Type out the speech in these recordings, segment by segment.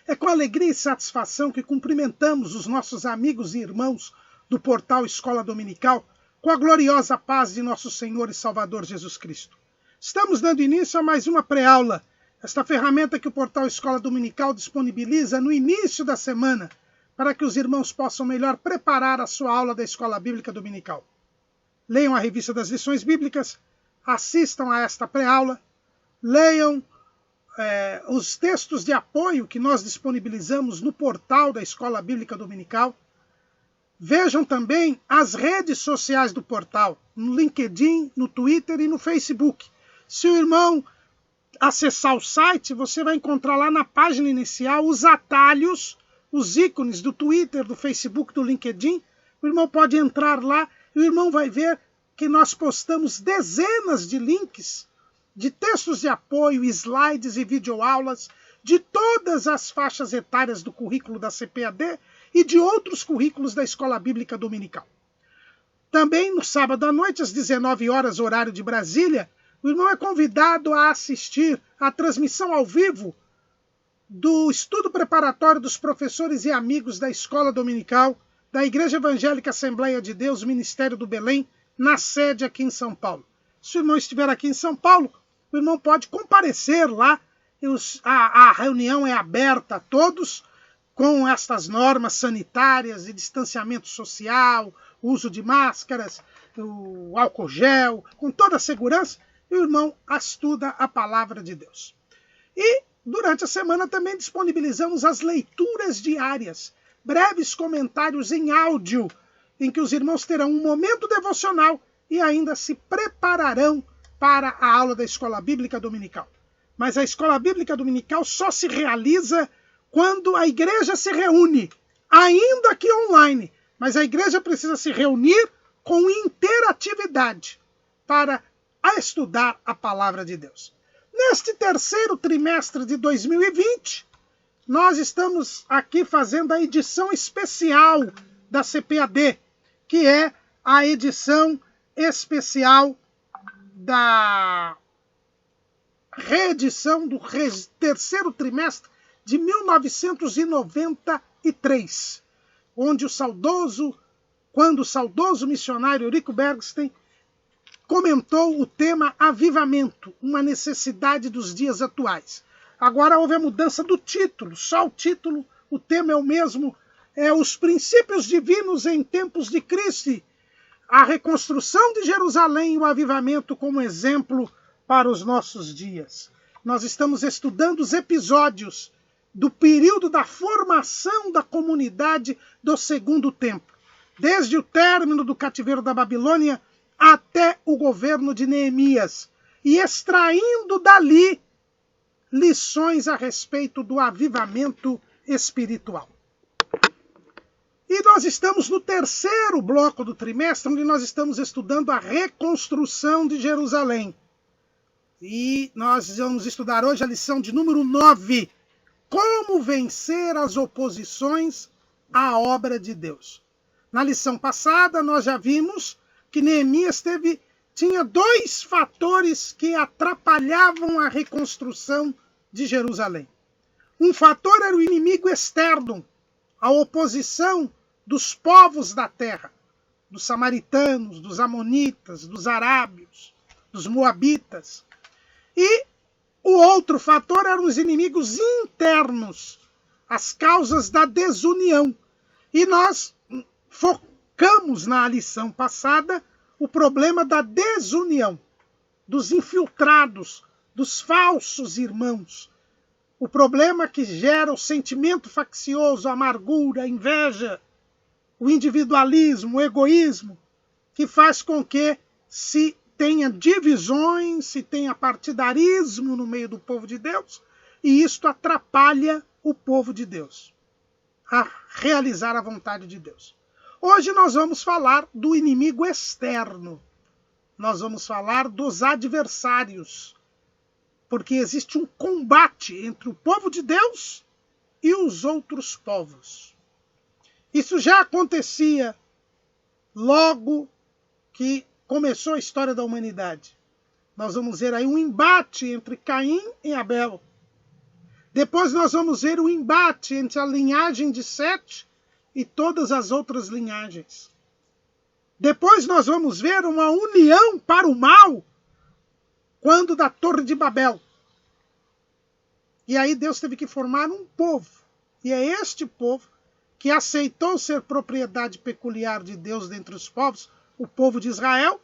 É com alegria e satisfação que cumprimentamos os nossos amigos e irmãos do portal Escola Dominical com a gloriosa paz de nosso Senhor e Salvador Jesus Cristo. Estamos dando início a mais uma pré-aula, esta ferramenta que o portal Escola Dominical disponibiliza no início da semana para que os irmãos possam melhor preparar a sua aula da Escola Bíblica Dominical. Leiam a revista das lições bíblicas, assistam a esta pré-aula, leiam os textos de apoio que nós disponibilizamos no portal da Escola Bíblica Dominical. Vejam também as redes sociais do portal, no LinkedIn, no Twitter e no Facebook. Se o irmão acessar o site, você vai encontrar lá na página inicial os atalhos, os ícones do Twitter, do Facebook, do LinkedIn. O irmão pode entrar lá e o irmão vai ver que nós postamos dezenas de links de textos de apoio, slides e videoaulas de todas as faixas etárias do currículo da CPAD e de outros currículos da Escola Bíblica Dominical. Também no sábado à noite, às 19 horas, horário de Brasília, o irmão é convidado a assistir à transmissão ao vivo do estudo preparatório dos professores e amigos da Escola Dominical da Igreja Evangélica Assembleia de Deus, Ministério do Belém, na sede aqui em São Paulo. Se o irmão estiver aqui em São Paulo, o irmão pode comparecer lá. A reunião é aberta a todos, com estas normas sanitárias de distanciamento social, uso de máscaras, o álcool gel, com toda a segurança, e o irmão estuda a palavra de Deus. E durante a semana também disponibilizamos as leituras diárias, breves comentários em áudio, em que os irmãos terão um momento devocional e ainda se prepararão para a aula da Escola Bíblica Dominical. Mas a Escola Bíblica Dominical só se realiza quando a igreja se reúne, ainda que online. Mas a igreja precisa se reunir com interatividade para estudar a palavra de Deus. Neste terceiro trimestre de 2020, nós estamos aqui fazendo a edição especial da CPAD, que é a edição especial da reedição do terceiro trimestre de 1993, onde quando o saudoso missionário Eurico Bergsten comentou o tema avivamento, uma necessidade dos dias atuais. Agora houve a mudança do título, só o título, o tema é o mesmo, os princípios divinos em tempos de crise, a reconstrução de Jerusalém e o avivamento como exemplo para os nossos dias. Nós estamos estudando os episódios do período da formação da comunidade do segundo templo, desde o término do cativeiro da Babilônia até o governo de Neemias, e extraindo dali lições a respeito do avivamento espiritual. E nós estamos no terceiro bloco do trimestre, onde nós estamos estudando a reconstrução de Jerusalém. E nós vamos estudar hoje a lição de número 9, como vencer as oposições à obra de Deus. Na lição passada, nós já vimos que Neemias tinha dois fatores que atrapalhavam a reconstrução de Jerusalém. Um fator era o inimigo externo, a oposição dos povos da terra, dos samaritanos, dos amonitas, dos arábios, dos moabitas. E o outro fator eram os inimigos internos, as causas da desunião. E nós focamos na lição passada o problema da desunião, dos infiltrados, dos falsos irmãos. O problema que gera o sentimento faccioso, a amargura, a inveja, o individualismo, o egoísmo, que faz com que se tenha divisões, se tenha partidarismo no meio do povo de Deus, e isto atrapalha o povo de Deus a realizar a vontade de Deus. Hoje nós vamos falar do inimigo externo. Nós vamos falar dos adversários, porque existe um combate entre o povo de Deus e os outros povos. Isso já acontecia logo que começou a história da humanidade. Nós vamos ver aí um embate entre Caim e Abel. Depois nós vamos ver o embate entre a linhagem de Sete e todas as outras linhagens. Depois nós vamos ver uma união para o mal quando da Torre de Babel. E aí Deus teve que formar um povo. E é este povo que aceitou ser propriedade peculiar de Deus dentre os povos, o povo de Israel,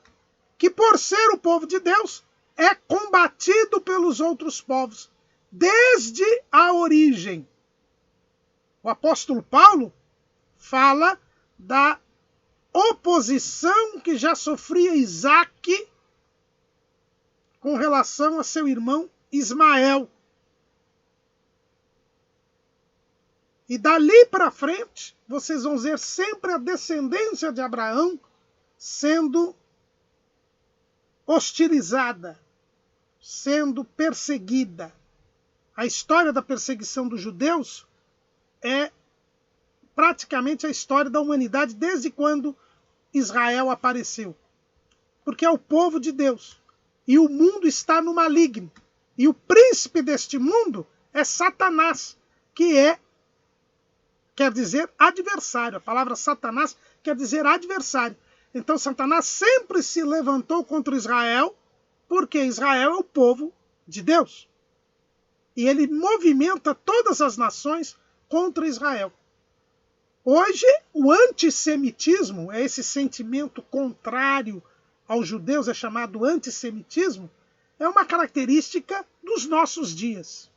que por ser o povo de Deus, é combatido pelos outros povos, desde a origem. O apóstolo Paulo fala da oposição que já sofria Isaque com relação a seu irmão Ismael. E dali para frente, vocês vão ver sempre a descendência de Abraão sendo hostilizada, sendo perseguida. A história da perseguição dos judeus é praticamente a história da humanidade desde quando Israel apareceu. Porque é o povo de Deus. E o mundo está no maligno. E o príncipe deste mundo é Satanás, que quer dizer adversário. A palavra Satanás quer dizer adversário. Então Satanás sempre se levantou contra Israel, porque Israel é o povo de Deus. E ele movimenta todas as nações contra Israel. Hoje, o antissemitismo, é esse sentimento contrário aos judeus, é chamado antissemitismo, é uma característica dos nossos dias.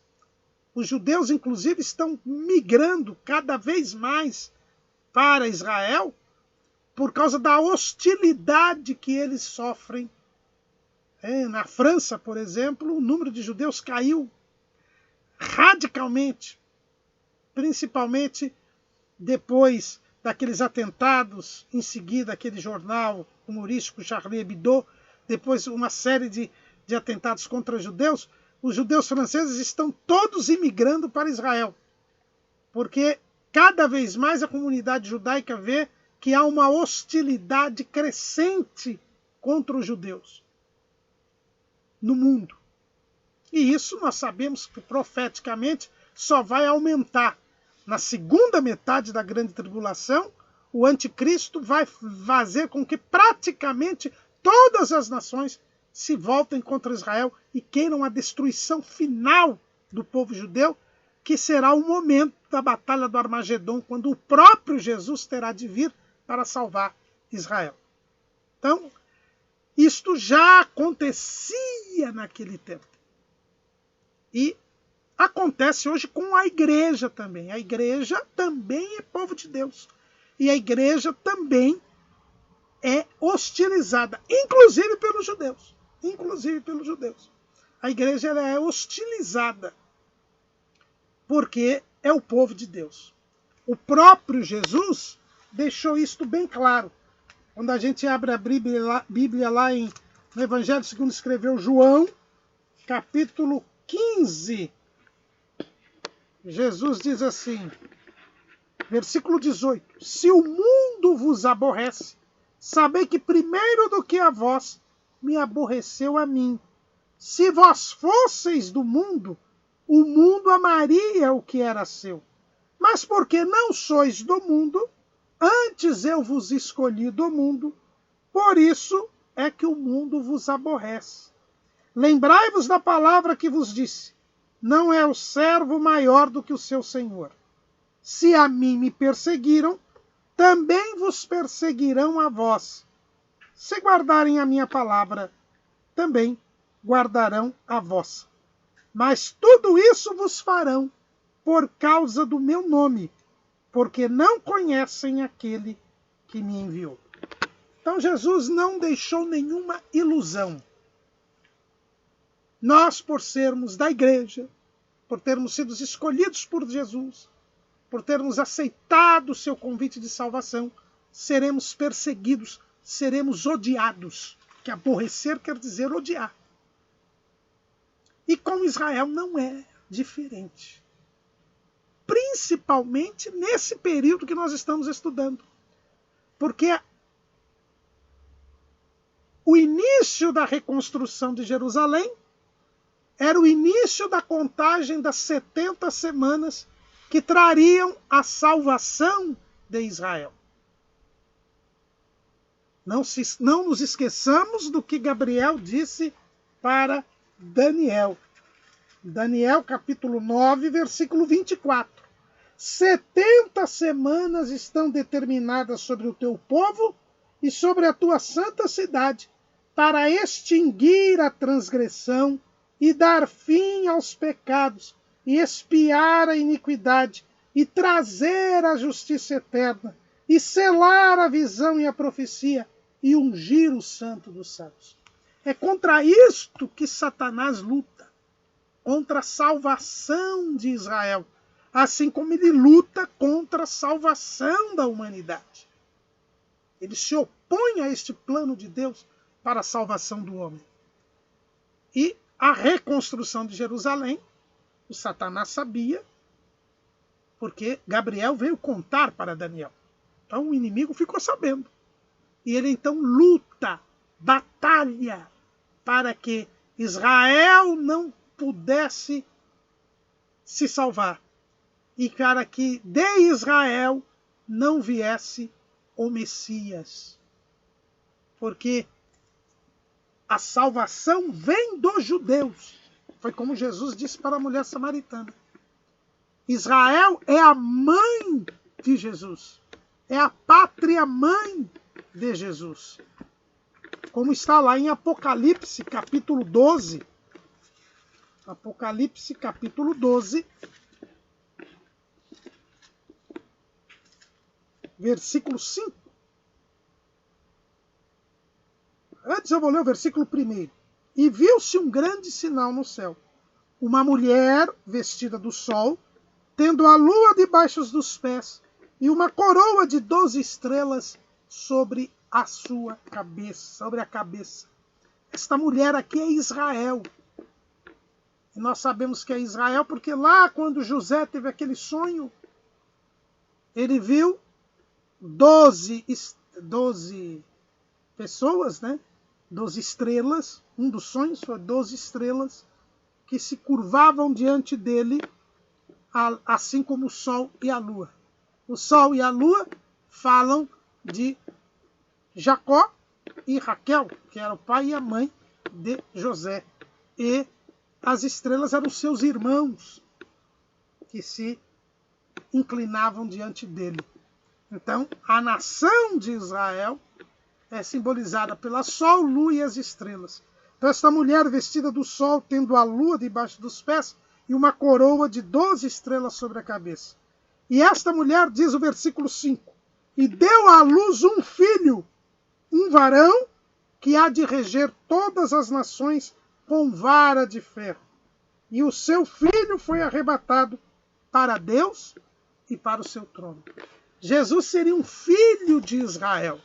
Os judeus, inclusive, estão migrando cada vez mais para Israel por causa da hostilidade que eles sofrem. Na França, por exemplo, o número de judeus caiu radicalmente, principalmente depois daqueles atentados, em seguida aquele jornal humorístico Charlie Hebdo, depois uma série de atentados contra judeus. Os judeus franceses estão todos imigrando para Israel, porque cada vez mais a comunidade judaica vê que há uma hostilidade crescente contra os judeus no mundo. E isso nós sabemos que profeticamente só vai aumentar. Na segunda metade da grande tribulação, o anticristo vai fazer com que praticamente todas as nações se voltem contra Israel e queiram a destruição final do povo judeu, que será o momento da batalha do Armagedon, quando o próprio Jesus terá de vir para salvar Israel. Então, isto já acontecia naquele tempo. E acontece hoje com a igreja também. A igreja também é povo de Deus. E a igreja também é hostilizada, inclusive pelos judeus. Inclusive pelos judeus. A igreja ela é hostilizada porque é o povo de Deus. O próprio Jesus deixou isto bem claro. Quando a gente abre a Bíblia lá no Evangelho segundo escreveu João, capítulo 15, Jesus diz assim, versículo 18: Se o mundo vos aborrece, sabei que primeiro do que a vós, me aborreceu a mim. Se vós fosseis do mundo, o mundo amaria o que era seu. Mas porque não sois do mundo, antes eu vos escolhi do mundo, por isso é que o mundo vos aborrece. Lembrai-vos da palavra que vos disse: não é o servo maior do que o seu senhor. Se a mim me perseguiram, também vos perseguirão a vós. Se guardarem a minha palavra, também guardarão a vossa. Mas tudo isso vos farão por causa do meu nome, porque não conhecem aquele que me enviou. Então Jesus não deixou nenhuma ilusão. Nós, por sermos da igreja, por termos sido escolhidos por Jesus, por termos aceitado o seu convite de salvação, seremos perseguidos, seremos odiados. Que aborrecer quer dizer odiar. E com Israel não é diferente. Principalmente nesse período que nós estamos estudando. Porque o início da reconstrução de Jerusalém era o início da contagem das 70 semanas que trariam a salvação de Israel. Não nos esqueçamos do que Gabriel disse para Daniel. Daniel capítulo 9, versículo 24. 70 semanas estão determinadas sobre o teu povo e sobre a tua santa cidade, para extinguir a transgressão e dar fim aos pecados, e expiar a iniquidade, e trazer a justiça eterna, e selar a visão e a profecia, e ungir o santo dos santos. É contra isto que Satanás luta, contra a salvação de Israel, assim como ele luta contra a salvação da humanidade. Ele se opõe a este plano de Deus para a salvação do homem. E a reconstrução de Jerusalém, o Satanás sabia, porque Gabriel veio contar para Daniel. Então o inimigo ficou sabendo. E ele então luta, batalha, para que Israel não pudesse se salvar. E para que de Israel não viesse o Messias. Porque a salvação vem dos judeus. Foi como Jesus disse para a mulher samaritana. Israel é a mãe de Jesus. É a pátria mãe de Jesus. Como está lá em Apocalipse, capítulo 12. Apocalipse, capítulo 12. Versículo 5. Antes eu vou ler o versículo 1. E viu-se um grande sinal no céu. Uma mulher vestida do sol, tendo a lua debaixo dos pés, e uma coroa de 12 estrelas sobre a sua cabeça, sobre a cabeça. Esta mulher aqui é Israel. E nós sabemos que é Israel porque lá quando José teve aquele sonho, ele viu 12 pessoas, né? 12 estrelas. Um dos sonhos foi 12 estrelas que se curvavam diante dele, assim como o sol e a lua. O sol e a lua falam de Jacó e Raquel, que era o pai e a mãe de José. E as estrelas eram seus irmãos que se inclinavam diante dele. Então, a nação de Israel é simbolizada pela sol, lua e as estrelas. Então, esta mulher vestida do sol, tendo a lua debaixo dos pés e uma coroa de 12 estrelas sobre a cabeça. E esta mulher, diz o versículo 5, e deu à luz um filho, um varão, que há de reger todas as nações com vara de ferro. E o seu filho foi arrebatado para Deus e para o seu trono. Jesus seria um filho de Israel.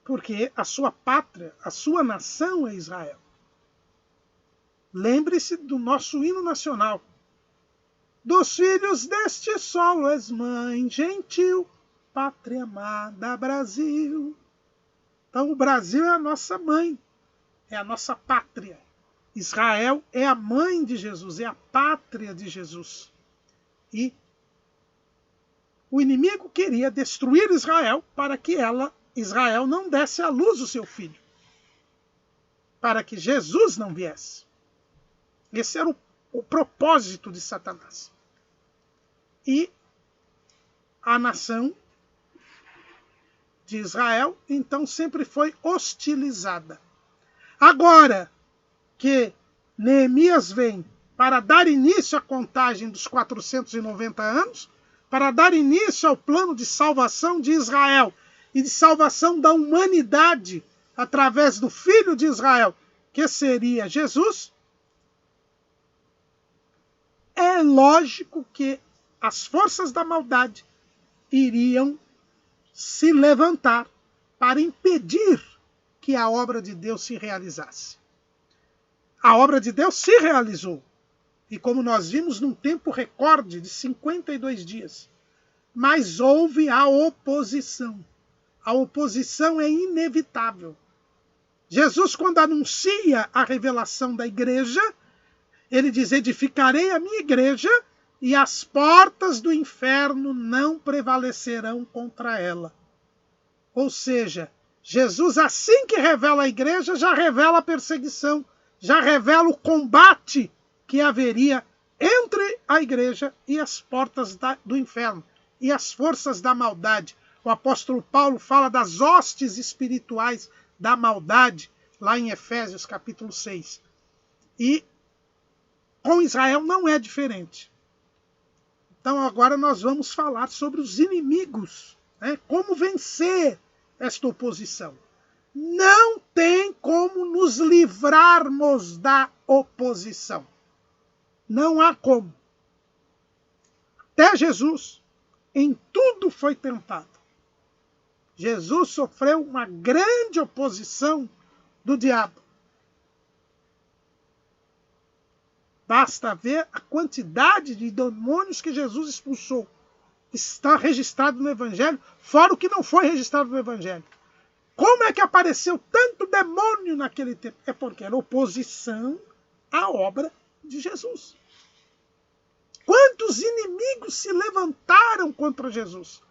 Porque a sua pátria, a sua nação é Israel. Lembre-se do nosso hino nacional. Dos filhos deste solo és mãe gentil, pátria amada Brasil. Então o Brasil é a nossa mãe, é a nossa pátria. Israel é a mãe de Jesus, é a pátria de Jesus. E o inimigo queria destruir Israel para que Israel não desse à luz o seu filho. Para que Jesus não viesse. Esse era o propósito de Satanás. E a nação de Israel, então, sempre foi hostilizada. Agora que Neemias vem para dar início à contagem dos 490 anos, para dar início ao plano de salvação de Israel e de salvação da humanidade através do Filho de Israel, que seria Jesus, é lógico que as forças da maldade iriam se levantar para impedir que a obra de Deus se realizasse. A obra de Deus se realizou. E como nós vimos, num tempo recorde de 52 dias. Mas houve a oposição. A oposição é inevitável. Jesus, quando anuncia a revelação da igreja, ele diz: edificarei a minha igreja e as portas do inferno não prevalecerão contra ela. Ou seja, Jesus, assim que revela a igreja, já revela a perseguição, já revela o combate que haveria entre a igreja e as portas do inferno, e as forças da maldade. O apóstolo Paulo fala das hostes espirituais da maldade, lá em Efésios capítulo 6. E com Israel não é diferente. Então agora nós vamos falar sobre os inimigos, né? Como vencer esta oposição. Não tem como nos livrarmos da oposição. Não há como. Até Jesus, em tudo foi tentado. Jesus sofreu uma grande oposição do diabo. Basta ver a quantidade de demônios que Jesus expulsou. Está registrado no Evangelho, fora o que não foi registrado no Evangelho. Como é que apareceu tanto demônio naquele tempo? É porque era oposição à obra de Jesus. Quantos inimigos se levantaram contra Jesus?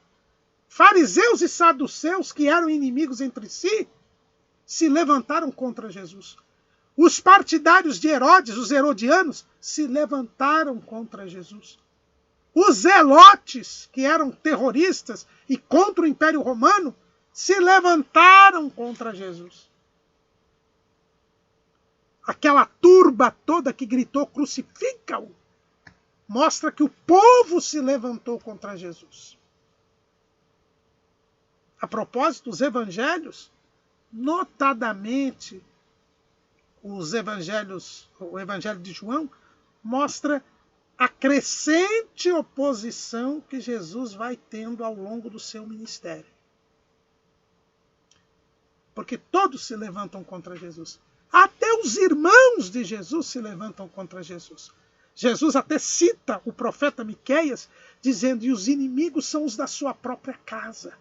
Fariseus e saduceus, que eram inimigos entre si, se levantaram contra Jesus. Os partidários de Herodes, os herodianos, se levantaram contra Jesus. Os zelotes, que eram terroristas e contra o Império Romano, se levantaram contra Jesus. Aquela turba toda que gritou crucifica-o, mostra que o povo se levantou contra Jesus. A propósito, os evangelhos, notadamente o Evangelho de João, mostra a crescente oposição que Jesus vai tendo ao longo do seu ministério. Porque todos se levantam contra Jesus. Até os irmãos de Jesus se levantam contra Jesus. Jesus até cita o profeta Miqueias, dizendo: e os inimigos são os da sua própria casa.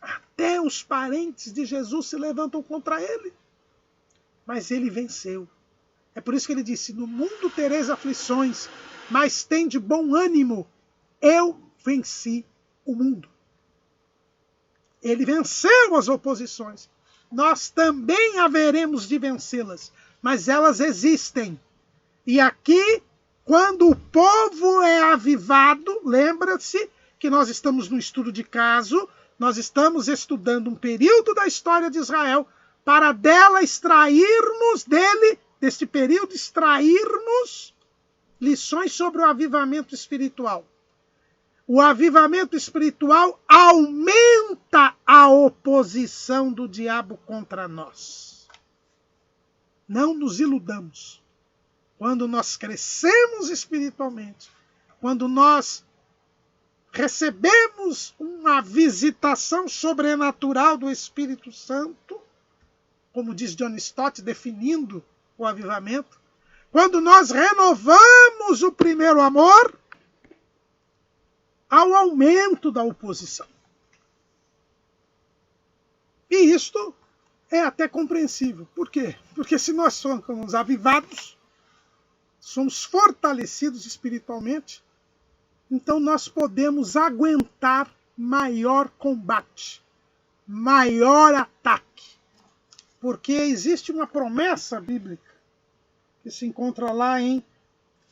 Até os parentes de Jesus se levantam contra ele. Mas ele venceu. É por isso que ele disse: no mundo tereis aflições, mas tende bom ânimo. Eu venci o mundo. Ele venceu as oposições. Nós também haveremos de vencê-las, mas elas existem. E aqui, quando o povo é avivado, lembra-se que nós estamos no estudo de caso, nós estamos estudando um período da história de Israel, para deste período, extrairmos lições sobre o avivamento espiritual. O avivamento espiritual aumenta a oposição do diabo contra nós. Não nos iludamos. Quando nós crescemos espiritualmente, quando nós recebemos uma visitação sobrenatural do Espírito Santo, como diz John Stott, definindo o avivamento, quando nós renovamos o primeiro amor, há um aumento da oposição. E isto é até compreensível. Por quê? Porque se nós somos avivados, somos fortalecidos espiritualmente, então nós podemos aguentar maior combate, maior ataque. Porque existe uma promessa bíblica que se encontra lá em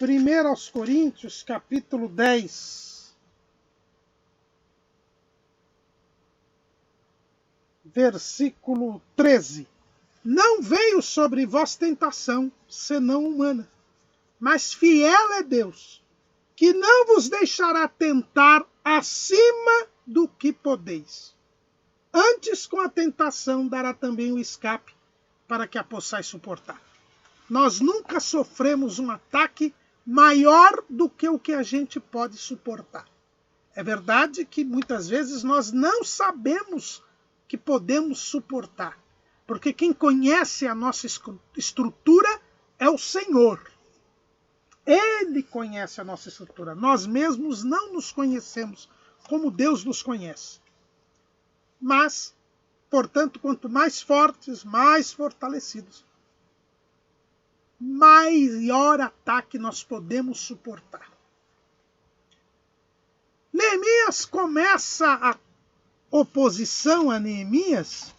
1 Coríntios, capítulo 10, versículo 13. Não veio sobre vós tentação, senão humana, mas fiel é Deus, que não vos deixará tentar acima do que podeis. Antes, com a tentação, dará também o escape, para que a possais suportar. Nós nunca sofremos um ataque maior do que o que a gente pode suportar. É verdade que muitas vezes nós não sabemos que podemos suportar, porque quem conhece a nossa estrutura é o Senhor. Ele conhece a nossa estrutura. Nós mesmos não nos conhecemos como Deus nos conhece. Mas Portanto, quanto mais fortes, mais fortalecidos, maior ataque nós podemos suportar. Neemias começa a oposição a Neemias,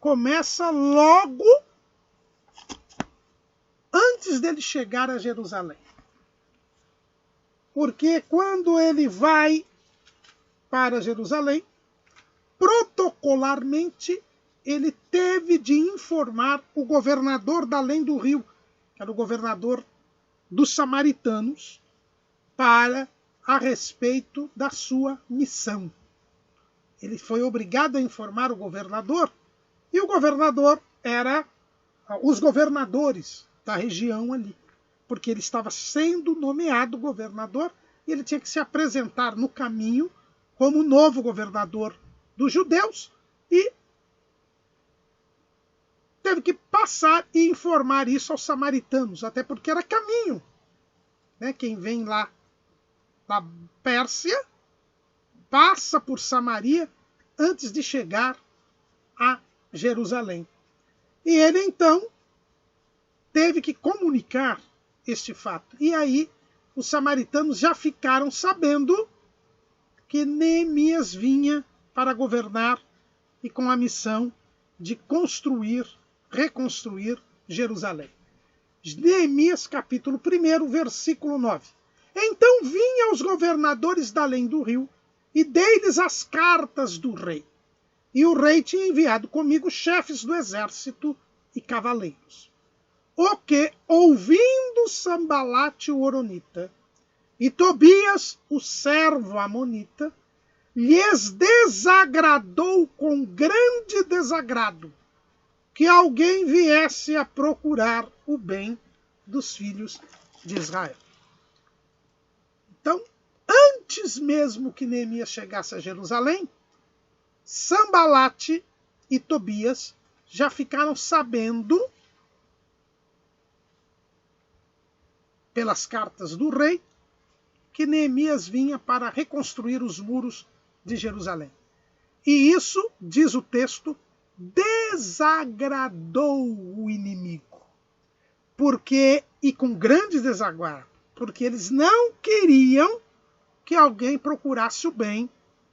começa logo antes dele chegar a Jerusalém. Porque quando ele vai para Jerusalém, protocolarmente, ele teve de informar o governador da além do rio, que era o governador dos samaritanos, a respeito da sua missão. Ele foi obrigado a informar o governador, e o governador era os governadores da região ali, porque ele estava sendo nomeado governador e ele tinha que se apresentar no caminho como novo governador dos judeus e teve que passar e informar isso aos samaritanos, até porque era caminho. Quem vem lá da Pérsia passa por Samaria antes de chegar a Jerusalém. E ele então teve que comunicar este fato. E aí os samaritanos já ficaram sabendo que Neemias vinha para governar e com a missão de reconstruir Jerusalém. Neemias capítulo 1, versículo 9. Então vinha os governadores da além do rio e dei-lhes as cartas do rei. E o rei tinha enviado comigo chefes do exército e cavaleiros. O que, ouvindo Sambalate o horonita e Tobias o servo amonita, lhes desagradou com grande desagrado que alguém viesse a procurar o bem dos filhos de Israel. Então, antes mesmo que Neemias chegasse a Jerusalém, Sambalate e Tobias já ficaram sabendo, pelas cartas do rei, que Neemias vinha para reconstruir os muros de Jerusalém. E isso, diz o texto, desagradou o inimigo. E com grande desagrado, porque eles não queriam que alguém procurasse o bem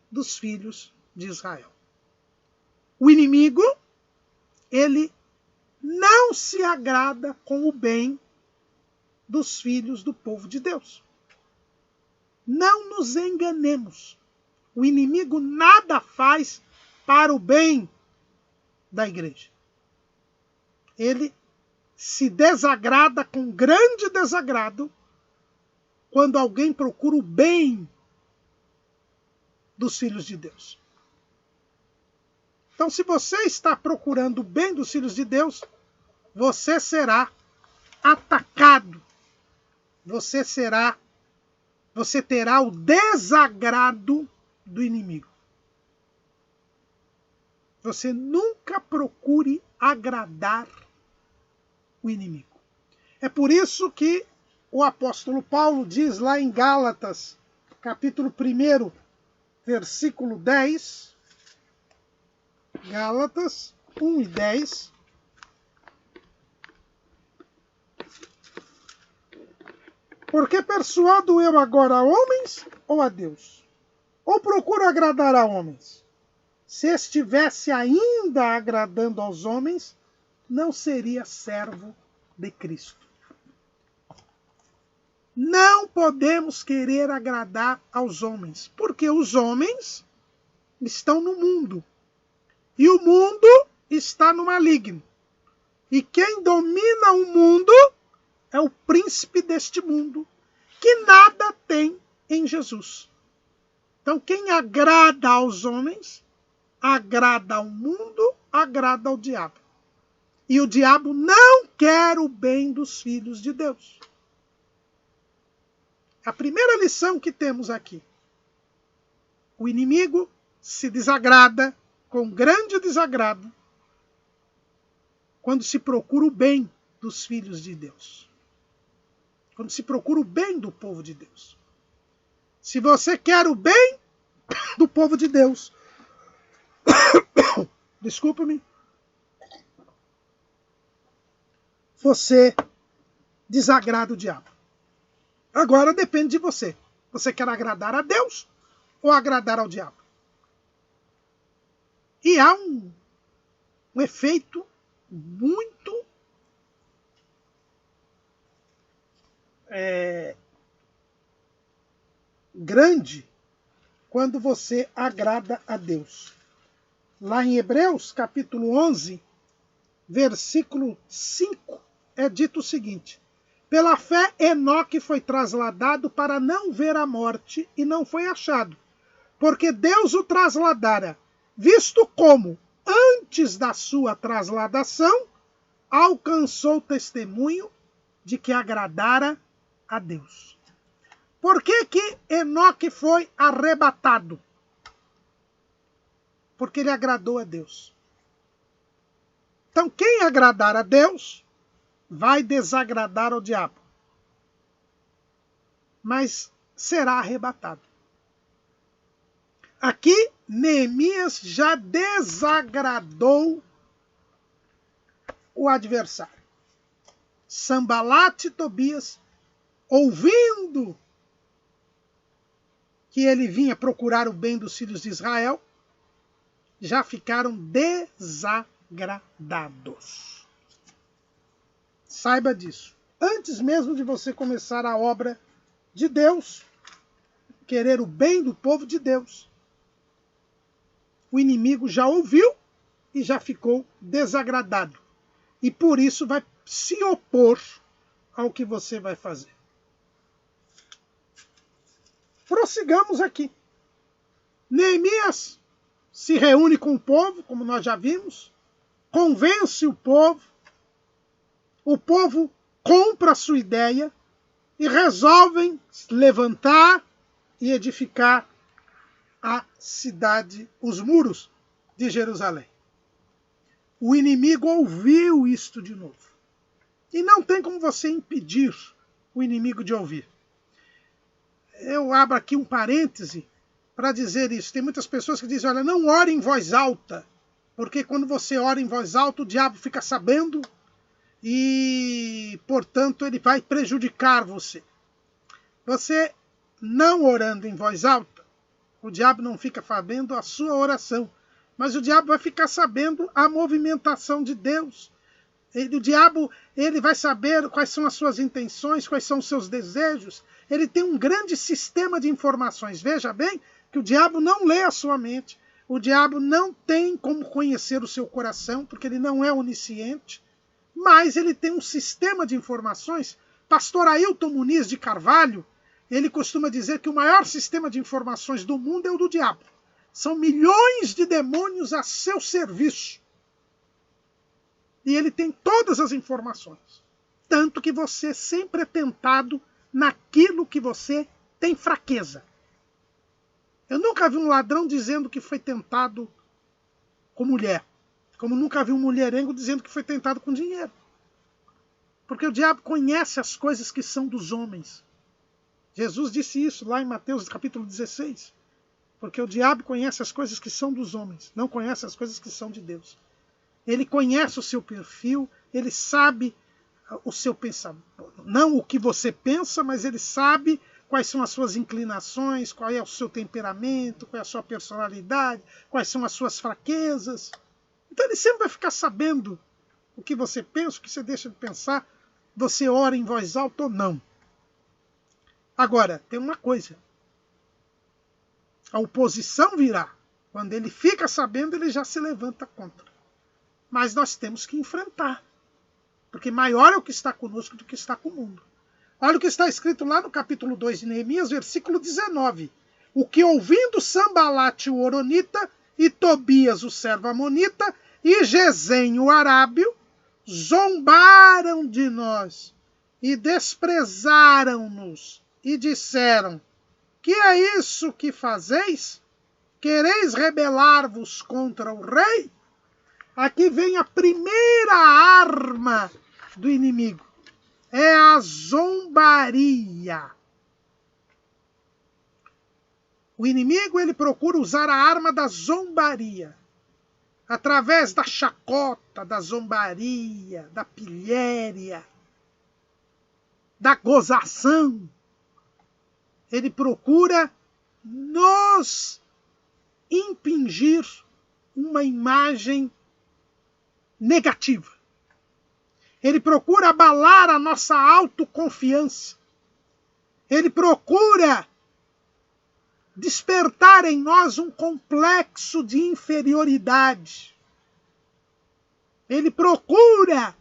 dos filhos de Israel. O inimigo, ele não se agrada com o bem dos filhos do povo de Deus. Não nos enganemos. O inimigo nada faz para o bem da igreja. Ele se desagrada com grande desagrado quando alguém procura o bem dos filhos de Deus. Então, se você está procurando o bem dos filhos de Deus, você será atacado. Você terá o desagrado do inimigo. Você nunca procure agradar o inimigo. É por isso que o apóstolo Paulo diz lá em Gálatas, capítulo 1, versículo 10, Gálatas 1 e 10, porque persuado eu agora a homens ou a Deus? Ou procuro agradar a homens? Se estivesse ainda agradando aos homens, não seria servo de Cristo. Não podemos querer agradar aos homens, porque os homens estão no mundo. E o mundo está no maligno. E quem domina o mundo é o príncipe deste mundo, que nada tem em Jesus. Então, quem agrada aos homens, agrada ao mundo, agrada ao diabo. E o diabo não quer o bem dos filhos de Deus. A primeira lição que temos aqui. O inimigo se desagrada, com grande desagrado, quando se procura o bem dos filhos de Deus. Quando se procura o bem do povo de Deus. Se você quer o bem do povo de Deus, desculpa-me, você desagrada o diabo. Agora depende de você. Você quer agradar a Deus ou agradar ao diabo? E há um efeito muito grande quando você agrada a Deus. Lá em Hebreus, capítulo 11, versículo 5, é dito o seguinte: pela fé, Enoque foi trasladado para não ver a morte e não foi achado, porque Deus o trasladara, visto como, antes da sua trasladação, alcançou testemunho de que agradara a Deus. Por que que Enoque foi arrebatado? Porque ele agradou a Deus. Então, quem agradar a Deus vai desagradar ao diabo, mas será arrebatado. Aqui, Neemias já desagradou o adversário. Sanbalate e Tobias, ouvindo que ele vinha procurar o bem dos filhos de Israel, já ficaram desagradados. Saiba disso. Antes mesmo de você começar a obra de Deus, querer o bem do povo de Deus, o inimigo já ouviu e já ficou desagradado. E por isso vai se opor ao que você vai fazer. Prossigamos aqui. Neemias se reúne com o povo, como nós já vimos, convence o povo compra a sua ideia e resolvem levantar e edificar a cidade, os muros de Jerusalém. O inimigo ouviu isto de novo. E não tem como você impedir o inimigo de ouvir. Eu abro aqui um parêntese para dizer isso. Tem muitas pessoas que dizem, olha, não ore em voz alta, porque quando você ora em voz alta, o diabo fica sabendo e, portanto, ele vai prejudicar você. Você não orando em voz alta, o diabo não fica sabendo a sua oração, mas o diabo vai ficar sabendo a movimentação de Deus. O diabo, ele vai saber quais são as suas intenções, quais são os seus desejos. Ele tem um grande sistema de informações. Veja bem que o diabo não lê a sua mente. O diabo não tem como conhecer o seu coração, porque ele não é onisciente. Mas ele tem um sistema de informações. Pastor Ailton Muniz de Carvalho, ele costuma dizer que o maior sistema de informações do mundo é o do diabo. São milhões de demônios a seu serviço. E ele tem todas as informações. Tanto que você sempre é tentado naquilo que você tem fraqueza. Eu nunca vi um ladrão dizendo que foi tentado com mulher. Como nunca vi um mulherengo dizendo que foi tentado com dinheiro. Porque o diabo conhece as coisas que são dos homens. Jesus disse isso lá em Mateus capítulo 16. Porque o diabo conhece as coisas que são dos homens, não conhece as coisas que são de Deus. Ele conhece o seu perfil, ele sabe o seu pensamento. Não o que você pensa, mas ele sabe quais são as suas inclinações, qual é o seu temperamento, qual é a sua personalidade, quais são as suas fraquezas. Então ele sempre vai ficar sabendo o que você pensa, o que você deixa de pensar, você ora em voz alta ou não. Agora, tem uma coisa. A oposição virá. Quando ele fica sabendo, ele já se levanta contra. Mas nós temos que enfrentar. Porque maior é o que está conosco do que está com o mundo. Olha o que está escrito lá no capítulo 2 de Neemias, versículo 19. O que ouvindo Sanbalate o Horonita, e Tobias o servo amonita, e Gesem o arábio, zombaram de nós, e desprezaram-nos, e disseram, que é isso que fazeis? Quereis rebelar-vos contra o rei? Aqui vem a primeira arma do inimigo. É a zombaria. O inimigo, ele procura usar a arma da zombaria. através da chacota, da zombaria, da pilhéria, da gozação, ele procura nos impingir uma imagem negativa. Ele procura abalar a nossa autoconfiança. Ele procura despertar em nós um complexo de inferioridade. Ele procura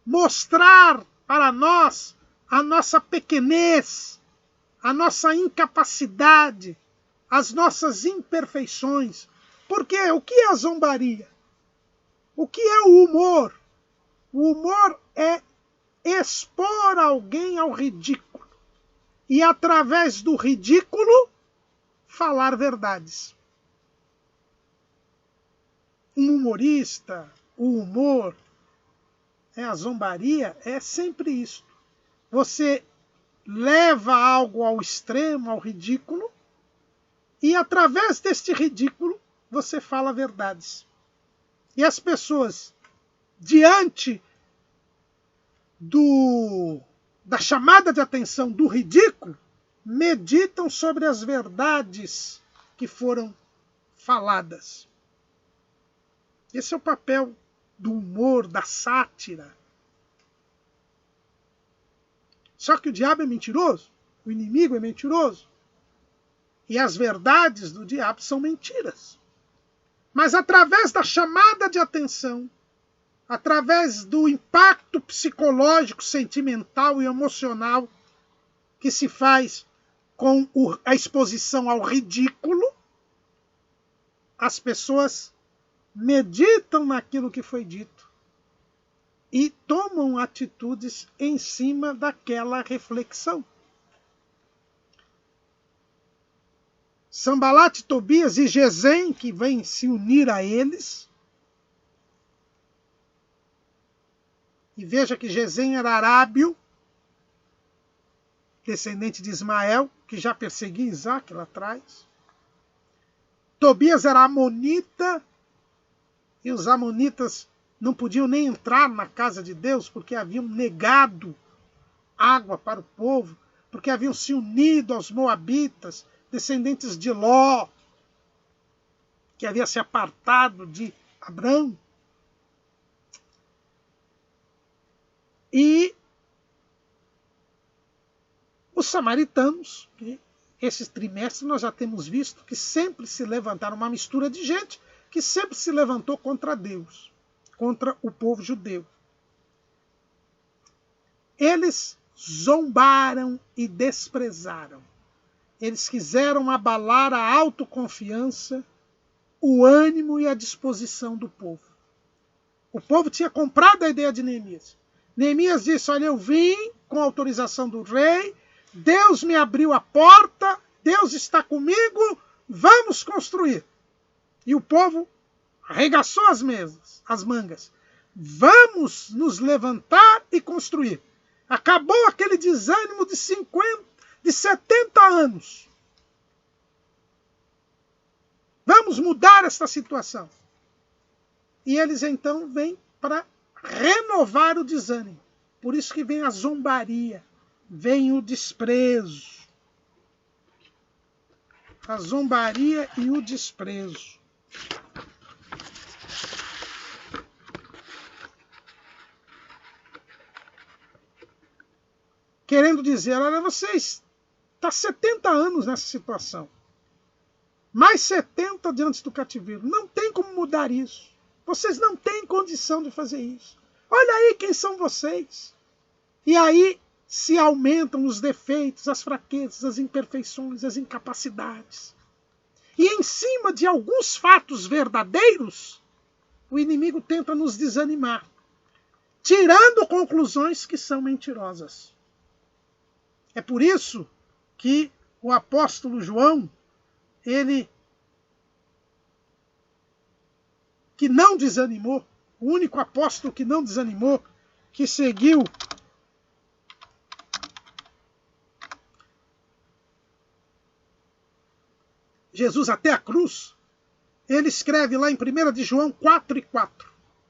mostrar para nós a nossa pequenez, a nossa incapacidade, as nossas imperfeições. Porque o que é a zombaria? O que é o humor? O humor é expor alguém ao ridículo. E através do ridículo, falar verdades. Um humorista, o humor, a zombaria, é sempre isso. Você leva algo ao extremo, ao ridículo, e através deste ridículo, você fala verdades. E as pessoas, diante da chamada de atenção do ridículo, meditam sobre as verdades que foram faladas. Esse é o papel do humor, da sátira. Só que o diabo é mentiroso, o inimigo é mentiroso. E as verdades do diabo são mentiras. Mas através da chamada de atenção, através do impacto psicológico, sentimental e emocional que se faz com a exposição ao ridículo, as pessoas meditam naquilo que foi dito e tomam atitudes em cima daquela reflexão. Sambalat, Tobias e Gesem, que vêm se unir a eles. E veja que Gesem era arábio, descendente de Ismael, que já perseguia Isaac lá atrás. Tobias era amonita, e os amonitas não podiam nem entrar na casa de Deus, porque haviam negado água para o povo, porque haviam se unido aos moabitas, descendentes de Ló, que havia se apartado de Abrão. E os samaritanos, que esse trimestre nós já temos visto que sempre se levantaram, uma mistura de gente que sempre se levantou contra Deus, contra o povo judeu. Eles zombaram e desprezaram. Eles quiseram abalar a autoconfiança, o ânimo e a disposição do povo. O povo tinha comprado a ideia de Neemias. Neemias disse, olha, eu vim com autorização do rei, Deus me abriu a porta, Deus está comigo, vamos construir. E o povo arregaçou as mangas. Vamos nos levantar e construir. Acabou aquele desânimo de 70 anos. Vamos mudar esta situação. E eles então vêm para renovar o desânimo. Por isso que vem a zombaria, vem o desprezo. A zombaria e o desprezo. Querendo dizer, olha, vocês está 70 anos nessa situação. Mais 70 diante do cativeiro. Não tem como mudar isso. Vocês não têm condição de fazer isso. Olha aí quem são vocês. E aí se aumentam os defeitos, as fraquezas, as imperfeições, as incapacidades. E em cima de alguns fatos verdadeiros, o inimigo tenta nos desanimar, tirando conclusões que são mentirosas. É por isso que o apóstolo João, ele que não desanimou, o único apóstolo que não desanimou, que seguiu Jesus até a cruz, ele escreve lá em 1 de João 4:4.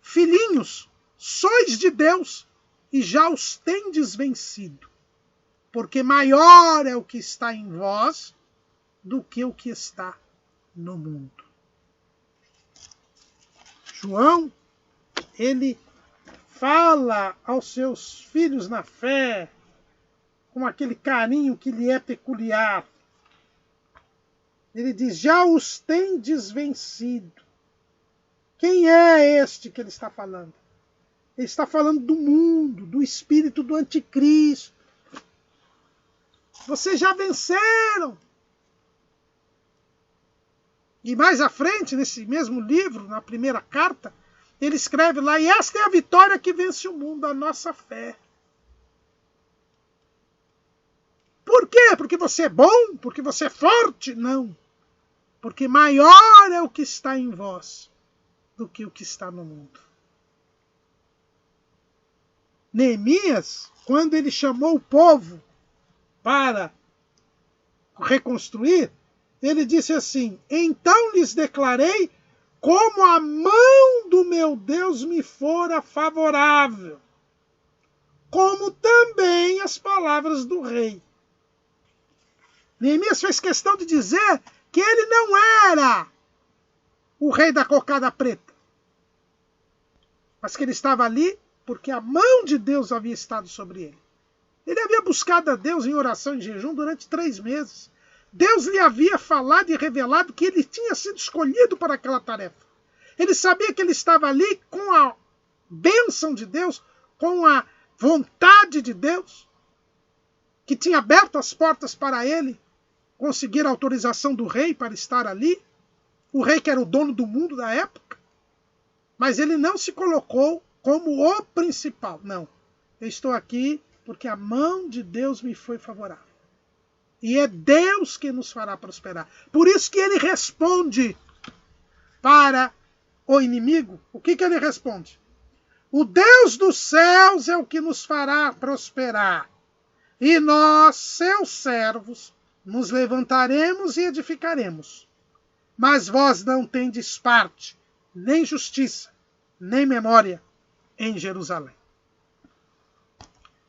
Filhinhos, sois de Deus e já os tendes vencido, porque maior é o que está em vós do que o que está no mundo. João, ele fala aos seus filhos na fé com aquele carinho que lhe é peculiar. Ele diz, já os tendes vencido. Quem é este que ele está falando? Ele está falando do mundo, do espírito do anticristo. Vocês já venceram. E mais à frente, nesse mesmo livro, na primeira carta, ele escreve lá, e esta é a vitória que vence o mundo, a nossa fé. Por quê? Porque você é bom? Porque você é forte? Não. Porque maior é o que está em vós do que o que está no mundo. Neemias, quando ele chamou o povo para reconstruir, ele disse assim, então lhes declarei como a mão do meu Deus me fora favorável, como também as palavras do rei. Neemias fez questão de dizer que ele não era o rei da cocada preta, mas que ele estava ali porque a mão de Deus havia estado sobre ele. Ele havia buscado a Deus em oração e jejum durante 3 meses. Deus lhe havia falado e revelado que ele tinha sido escolhido para aquela tarefa. Ele sabia que ele estava ali com a bênção de Deus, com a vontade de Deus, que tinha aberto as portas para ele conseguir a autorização do rei para estar ali. O rei que era o dono do mundo da época. Mas ele não se colocou como o principal. Não, eu estou aqui porque a mão de Deus me foi favorável. E é Deus que nos fará prosperar. Por isso que ele responde para o inimigo. O que ele responde? O Deus dos céus é o que nos fará prosperar. E nós, seus servos, nos levantaremos e edificaremos. Mas vós não tendes parte, nem justiça, nem memória em Jerusalém.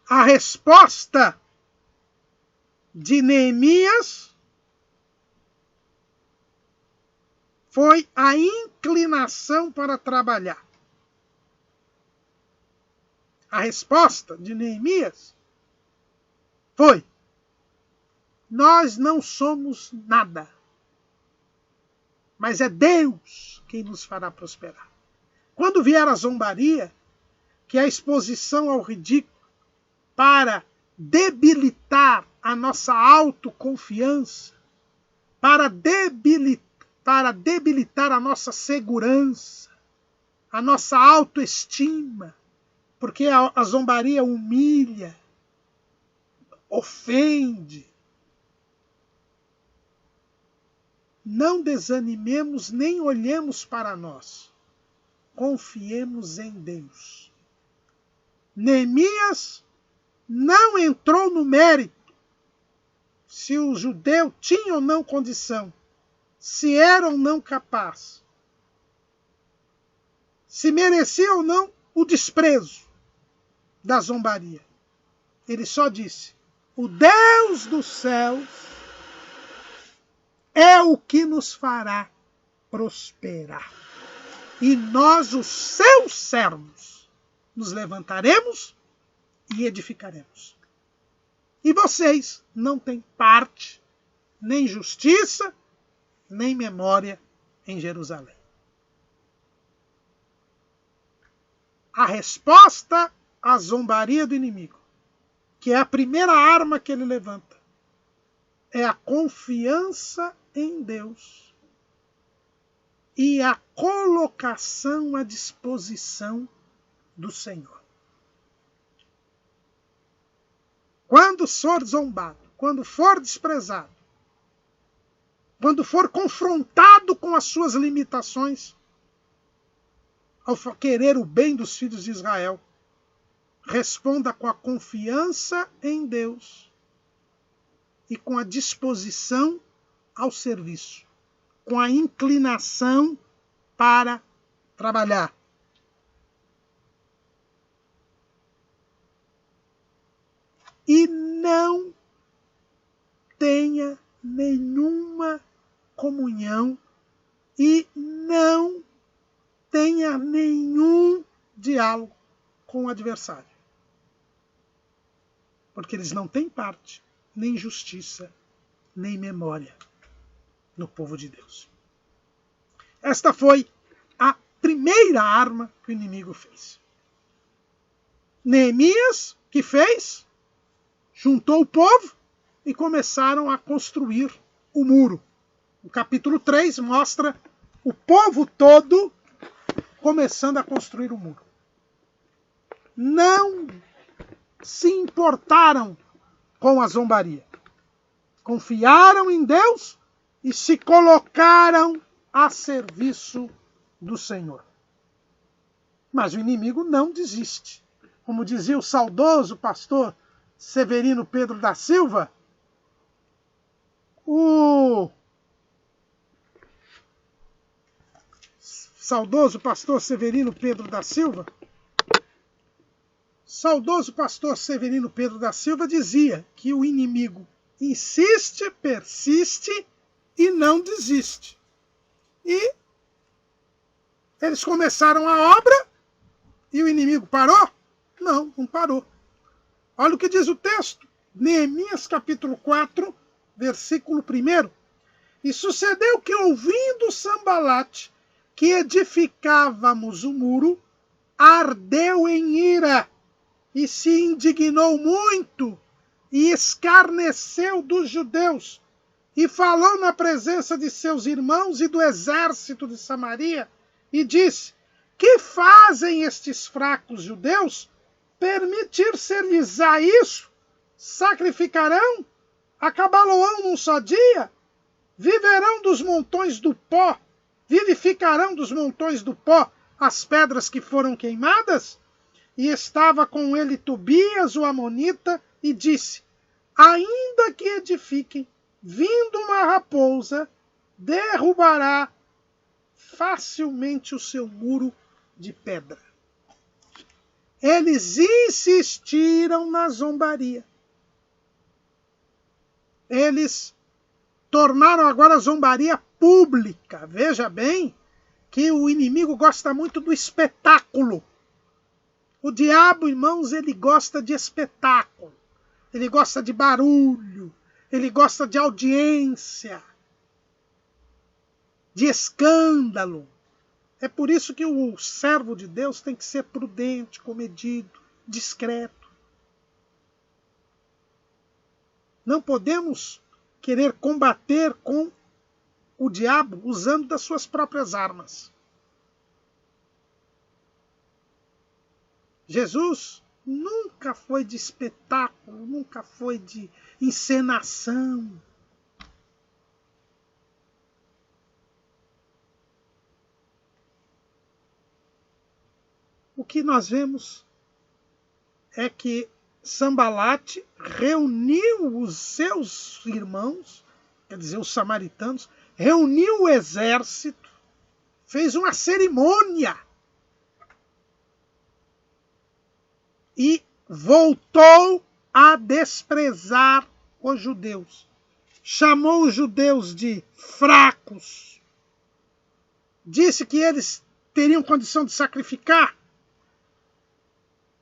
A resposta de Neemias foi a inclinação para trabalhar. A resposta de Neemias foi: nós não somos nada, mas é Deus quem nos fará prosperar. Quando vier a zombaria, que é a exposição ao ridículo, para debilitar a nossa autoconfiança, para debilitar a nossa segurança, a nossa autoestima, porque a zombaria humilha, ofende. Não desanimemos nem olhemos para nós. Confiemos em Deus. Neemias não entrou no mérito se o judeu tinha ou não condição, se era ou não capaz, se merecia ou não o desprezo da zombaria. Ele só disse: o Deus dos céus é o que nos fará prosperar. E nós, os seus servos, nos levantaremos e edificaremos. E vocês não têm parte, nem justiça, nem memória em Jerusalém. A resposta à zombaria do inimigo, que é a primeira arma que ele levanta, é a confiança em Deus e a colocação à disposição do Senhor. Quando for zombado, quando for desprezado, quando for confrontado com as suas limitações, ao querer o bem dos filhos de Israel, responda com a confiança em Deus e com a disposição ao serviço, com a inclinação para trabalhar. E não tenha nenhuma comunhão e não tenha nenhum diálogo com o adversário. Porque eles não têm parte, nem justiça, nem memória no povo de Deus. Esta foi a primeira arma que o inimigo fez. Neemias, que fez? Juntou o povo e começaram a construir o muro. O capítulo 3 mostra o povo todo começando a construir o muro. Não se importaram com a zombaria. Confiaram em Deus e se colocaram a serviço do Senhor. Mas o inimigo não desiste. Como dizia o saudoso pastor Severino Pedro da Silva, o saudoso pastor Severino Pedro da Silva dizia que o inimigo insiste, persiste e não desiste. E eles começaram a obra e o inimigo parou? Não, não parou. Olha o que diz o texto, Neemias capítulo 4, versículo 1. E sucedeu que, ouvindo Sambalate que edificávamos o muro, ardeu em ira e se indignou muito e escarneceu dos judeus e falou na presença de seus irmãos e do exército de Samaria e disse: que fazem estes fracos judeus? Permitir-se-lhes-á isso? Sacrificarão? Acabá-lo-ão num só dia? Viverão dos montões do pó? Vivificarão dos montões do pó as pedras que foram queimadas? E estava com ele Tobias, o amonita, e disse: ainda que edifiquem, vindo uma raposa, derrubará facilmente o seu muro de pedra. Eles insistiram na zombaria. Eles tornaram agora a zombaria pública. Veja bem que o inimigo gosta muito do espetáculo. O diabo, irmãos, ele gosta de espetáculo. Ele gosta de barulho. Ele gosta de audiência. De escândalo. É por isso que o servo de Deus tem que ser prudente, comedido, discreto. Não podemos querer combater com o diabo usando das suas próprias armas. Jesus nunca foi de espetáculo, nunca foi de encenação. O que nós vemos é que Sambalate reuniu os seus irmãos, quer dizer, os samaritanos, reuniu o exército, fez uma cerimônia e voltou a desprezar os judeus. Chamou os judeus de fracos, disse que eles teriam condição de sacrificar,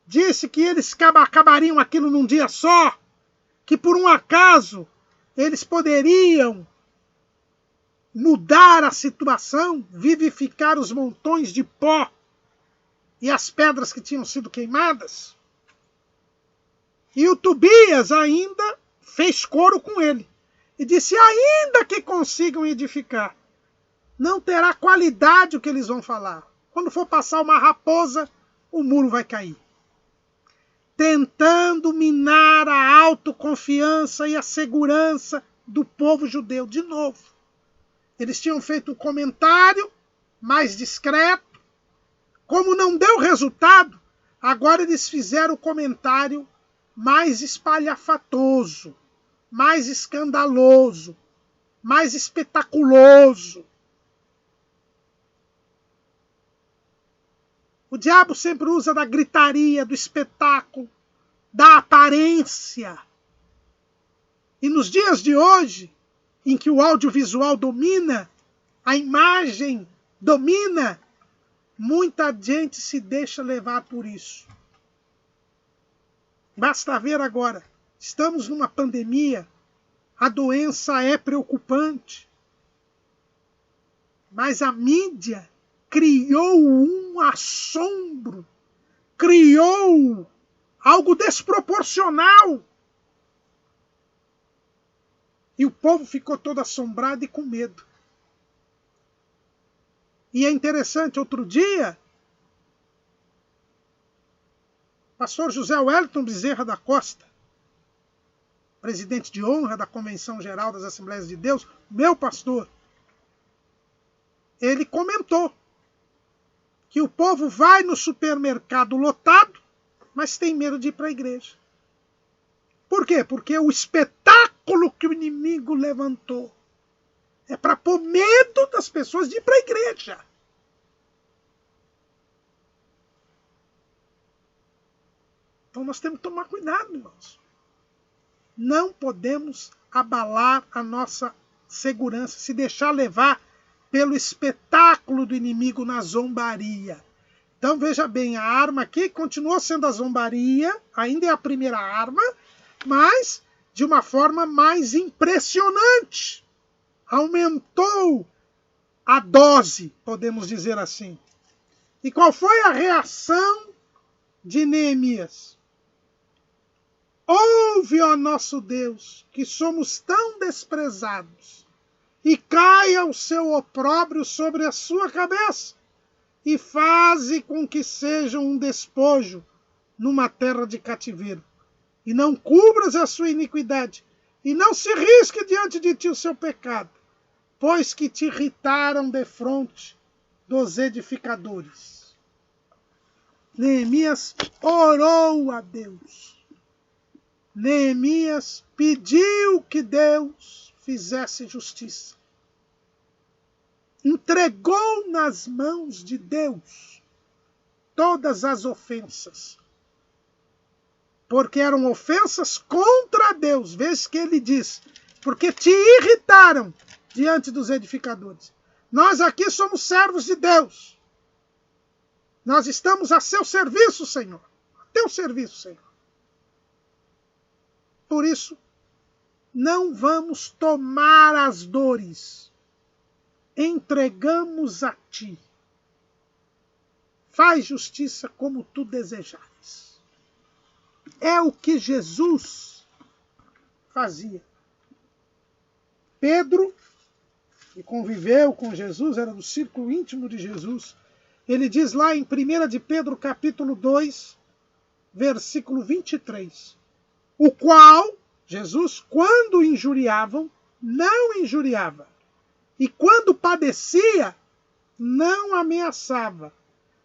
disse que eles acabariam aquilo num dia só, que por um acaso eles poderiam mudar a situação, vivificar os montões de pó e as pedras que tinham sido queimadas. E o Tobias ainda fez coro com ele e disse: ainda que consigam edificar, não terá qualidade o que eles vão falar. Quando for passar uma raposa, o muro vai cair. Tentando minar a autoconfiança e a segurança do povo judeu. De novo, eles tinham feito um comentário mais discreto. Como não deu resultado, agora eles fizeram o comentário mais espalhafatoso, mais escandaloso, mais espetaculoso. O diabo sempre usa da gritaria, do espetáculo, da aparência. E nos dias de hoje, em que o audiovisual domina, a imagem domina, muita gente se deixa levar por isso. Basta ver agora, estamos numa pandemia, a doença é preocupante, mas a mídia criou um assombro, criou algo desproporcional. E o povo ficou todo assombrado e com medo. E é interessante, outro dia, pastor José Wellington Bezerra da Costa, presidente de honra da Convenção Geral das Assembleias de Deus, meu pastor, ele comentou que o povo vai no supermercado lotado, mas tem medo de ir para a igreja. Por quê? Porque o espetáculo que o inimigo levantou é para pôr medo das pessoas de ir para a igreja. Então nós temos que tomar cuidado, irmãos. Não podemos abalar a nossa segurança, se deixar levar pelo espetáculo do inimigo na zombaria. Então veja bem, a arma aqui continuou sendo a zombaria, ainda é a primeira arma, mas de uma forma mais impressionante. Aumentou a dose, podemos dizer assim. E qual foi a reação de Neemias? Ouve, ó nosso Deus, que somos tão desprezados, e caia o seu opróbrio sobre a sua cabeça, e faze com que seja um despojo numa terra de cativeiro. E não cubras a sua iniquidade, e não se risque diante de ti o seu pecado, pois que te irritaram defronte dos edificadores. Neemias orou a Deus. Neemias pediu que Deus fizesse justiça. Entregou nas mãos de Deus todas as ofensas. Porque eram ofensas contra Deus. Veja que ele diz, porque te irritaram diante dos edificadores. Nós aqui somos servos de Deus. Nós estamos a seu serviço, Senhor. A teu serviço, Senhor. Por isso, não vamos tomar as dores. Entregamos a ti. Faz justiça como tu desejares. É o que Jesus fazia. Pedro, que conviveu com Jesus, era do círculo íntimo de Jesus, ele diz lá em 1 de Pedro, capítulo 2, versículo 23, o qual, Jesus, quando injuriavam, não injuriava, e quando padecia, não ameaçava,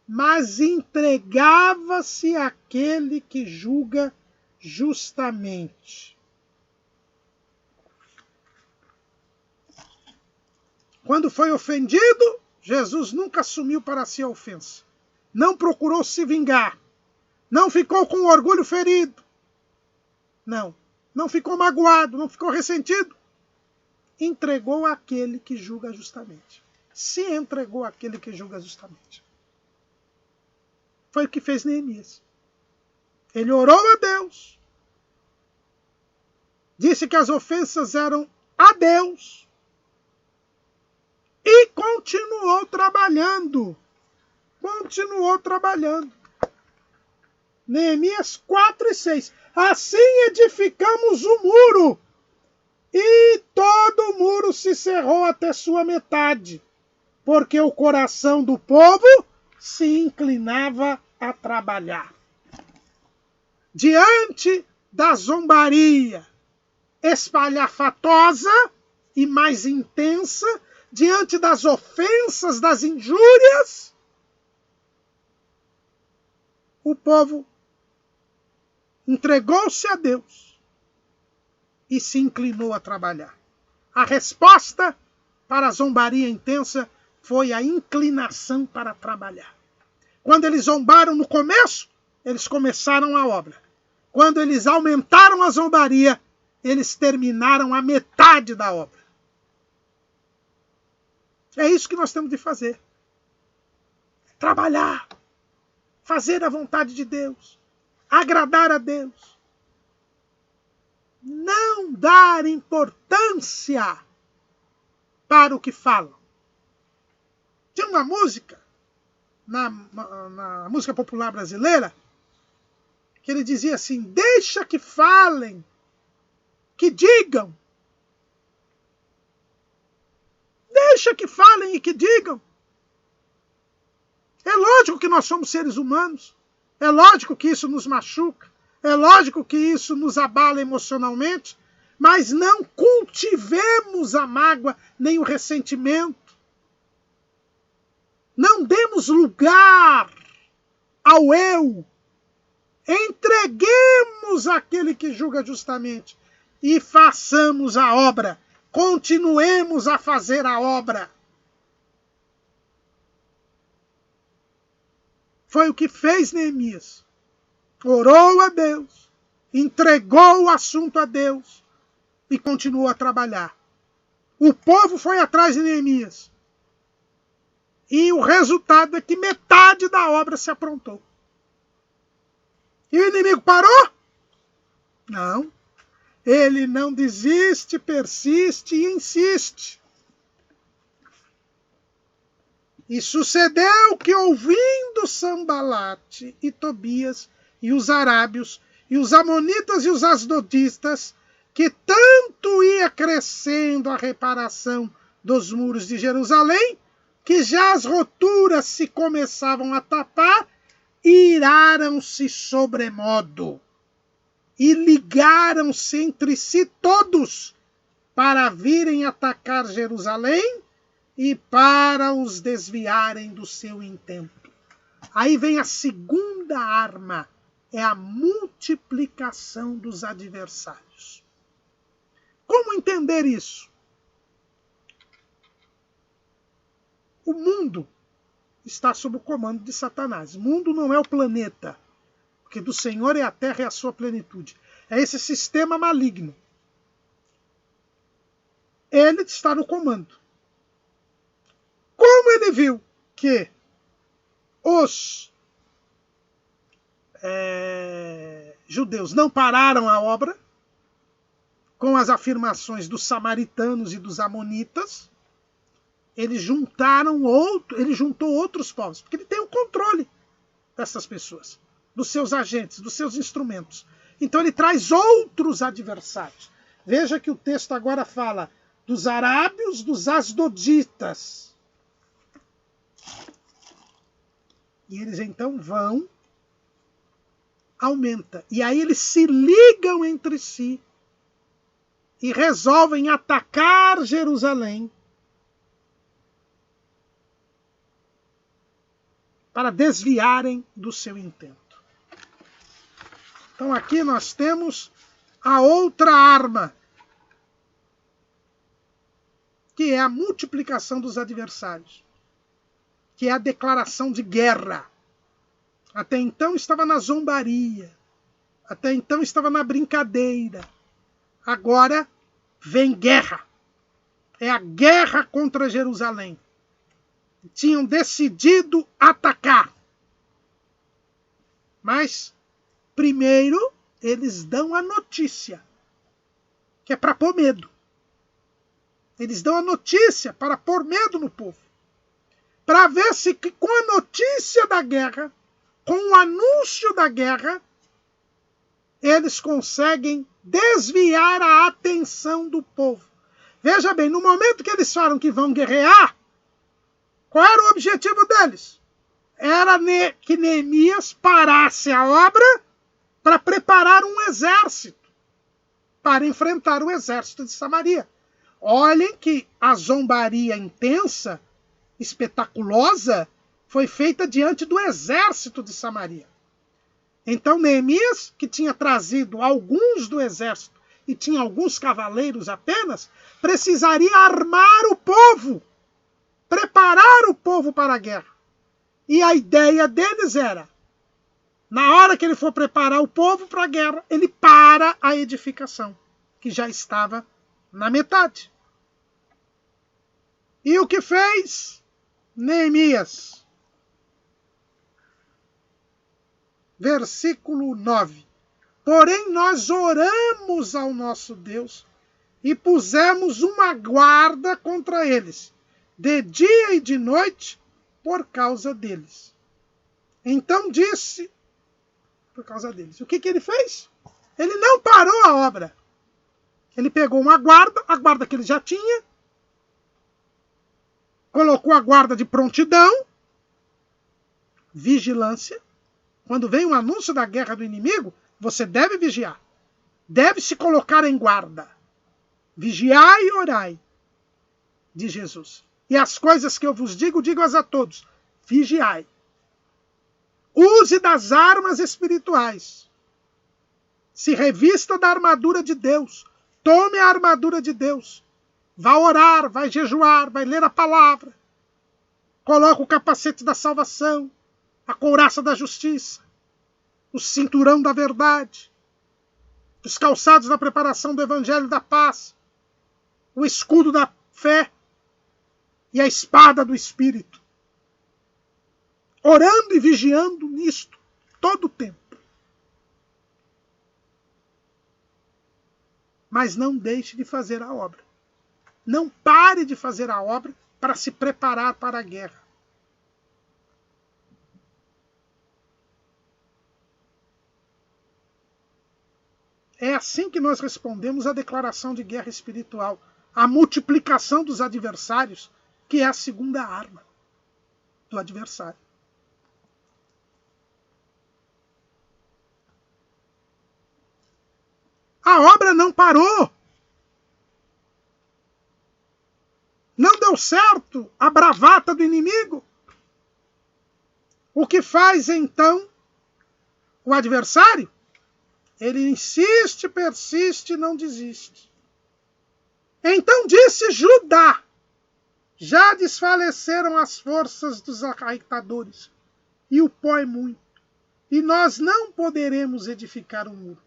mas entregava-se àquele que julga justamente. Quando foi ofendido, Jesus nunca assumiu para si a ofensa. Não procurou se vingar. Não ficou com o orgulho ferido. Não ficou magoado, não ficou ressentido. Entregou àquele que julga justamente. Se entregou àquele que julga justamente. Foi o que fez Neemias. Ele orou a Deus. Disse que as ofensas eram a Deus. E continuou trabalhando. Continuou trabalhando. Neemias 4:6. Assim edificamos o muro. E todo o muro se cerrou até sua metade. Porque o coração do povo se inclinava a trabalhar. Diante da zombaria espalhafatosa e mais intensa, diante das ofensas, das injúrias, o povo entregou-se a Deus e se inclinou a trabalhar. A resposta para a zombaria intensa foi a inclinação para trabalhar. Quando eles zombaram no começo, eles começaram a obra. Quando eles aumentaram a zombaria, eles terminaram a metade da obra. É isso que nós temos de fazer. Trabalhar. Fazer a vontade de Deus. Agradar a Deus. Não dar importância para o que falam. Tinha uma música, na música popular brasileira, que ele dizia assim: deixa que falem, que digam. Deixa que falem e que digam. É lógico que nós somos seres humanos. É lógico que isso nos machuca. É lógico que isso nos abala emocionalmente. Mas não cultivemos a mágoa nem o ressentimento. Não demos lugar ao eu. Entreguemos aquele que julga justamente e façamos a obra. Continuemos a fazer a obra. Foi o que fez Neemias. Orou a Deus, entregou o assunto a Deus e continuou a trabalhar. O povo foi atrás de Neemias. E o resultado é que metade da obra se aprontou. E o inimigo parou? Não. Ele não desiste, persiste e insiste. E sucedeu que, ouvindo Sambalate e Tobias e os arábios e os amonitas e os asdodistas, que tanto ia crescendo a reparação dos muros de Jerusalém, que já as roturas se começavam a tapar, iraram-se sobremodo e ligaram-se entre si todos para virem atacar Jerusalém e para os desviarem do seu intento. Aí vem a segunda arma, é a multiplicação dos adversários. Como entender isso? O mundo está sob o comando de Satanás. O mundo não é o planeta, porque do Senhor é a terra e a sua plenitude. É esse sistema maligno. Ele está no comando. Como ele viu que os judeus não pararam a obra, com as afirmações dos samaritanos e dos amonitas, ele juntou outros povos, porque ele tem o controle dessas pessoas, dos seus agentes, dos seus instrumentos. Então ele traz outros adversários. Veja que o texto agora fala dos arábios, dos asdoditas. E eles então vão, aumenta. E aí eles se ligam entre si e resolvem atacar Jerusalém para desviarem do seu intento. Então aqui nós temos a outra arma, que é a multiplicação dos adversários, que é a declaração de guerra. Até então estava na zombaria, até então estava na brincadeira. Agora vem guerra. É a guerra contra Jerusalém. Tinham decidido atacar. Mas, primeiro, eles dão a notícia, que é para pôr medo. Eles dão a notícia para pôr medo no povo. Para ver se que com a notícia da guerra, com o anúncio da guerra, eles conseguem desviar a atenção do povo. Veja bem, no momento que eles falam que vão guerrear, qual era o objetivo deles? Era que Neemias parasse a obra para preparar um exército para enfrentar o exército de Samaria. Olhem que a zombaria intensa, espetaculosa, foi feita diante do exército de Samaria. Então Neemias, que tinha trazido alguns do exército e tinha alguns cavaleiros apenas, precisaria armar o povo, preparar o povo para a guerra. E a ideia deles era, na hora que ele for preparar o povo para a guerra, ele para a edificação, que já estava na metade. E o que fez Neemias? Versículo 9. Porém, nós oramos ao nosso Deus e pusemos uma guarda contra eles, de dia e de noite, por causa deles. Então disse, por causa deles. O que ele fez? Ele não parou a obra. Ele pegou uma guarda, a guarda que ele já tinha, colocou a guarda de prontidão, vigilância. Quando vem um anúncio da guerra do inimigo, você deve vigiar. Deve se colocar em guarda. Vigiai e orai, diz Jesus. E as coisas que eu vos digo, digo-as a todos. Vigiai. Use das armas espirituais. Se revista da armadura de Deus. Tome a armadura de Deus. Vá orar, vai jejuar, vai ler a palavra. Coloque o capacete da salvação, a couraça da justiça, o cinturão da verdade, os calçados da preparação do evangelho da paz, o escudo da fé e a espada do Espírito. Orando e vigiando nisto todo o tempo. Mas não deixe de fazer a obra. Não pare de fazer a obra para se preparar para a guerra. É assim que nós respondemos à declaração de guerra espiritual, a multiplicação dos adversários, que é a segunda arma do adversário. A obra não parou. Não deu certo a bravata do inimigo. O que faz então o adversário? Ele insiste, persiste e não desiste. Então disse Judá: já desfaleceram as forças dos acaitadores, e o pó é muito, e nós não poderemos edificar um muro.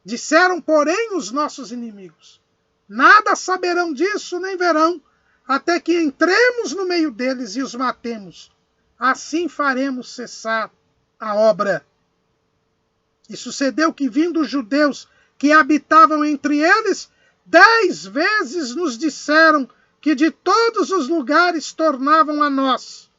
Disseram, porém, os nossos inimigos: nada saberão disso, nem verão, até que entremos no meio deles e os matemos. Assim faremos cessar a obra. E sucedeu que, vindo os judeus que habitavam entre eles, 10 vezes nos disseram que de todos os lugares tornavam a nós,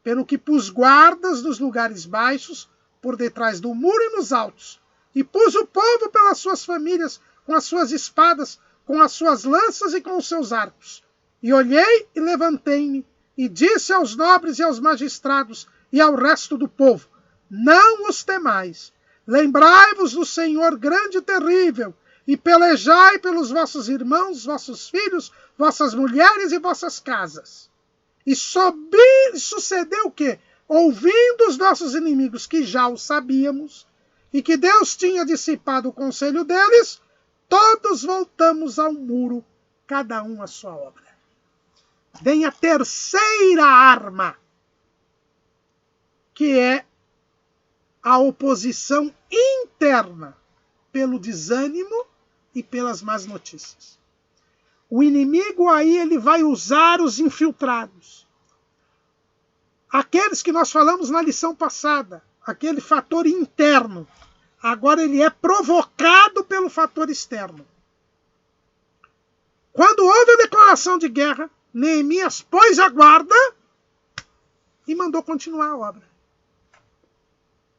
pelo que pus guardas nos lugares baixos, por detrás do muro e nos altos, e pus o povo pelas suas famílias, com as suas espadas, com as suas lanças e com os seus arcos. E olhei e levantei-me, e disse aos nobres e aos magistrados, e ao resto do povo: não os temais. Lembrai-vos do Senhor grande e terrível, e pelejai pelos vossos irmãos, vossos filhos, vossas mulheres e vossas casas. E sucedeu o quê? Ouvindo os nossos inimigos, que já o sabíamos, e que Deus tinha dissipado o conselho deles, todos voltamos ao muro, cada um à sua obra. Vem a terceira arma, que é a oposição interna pelo desânimo e pelas más notícias. O inimigo aí ele vai usar os infiltrados. Aqueles que nós falamos na lição passada, aquele fator interno, agora ele é provocado pelo fator externo. Quando houve a declaração de guerra, Neemias pôs a guarda e mandou continuar a obra.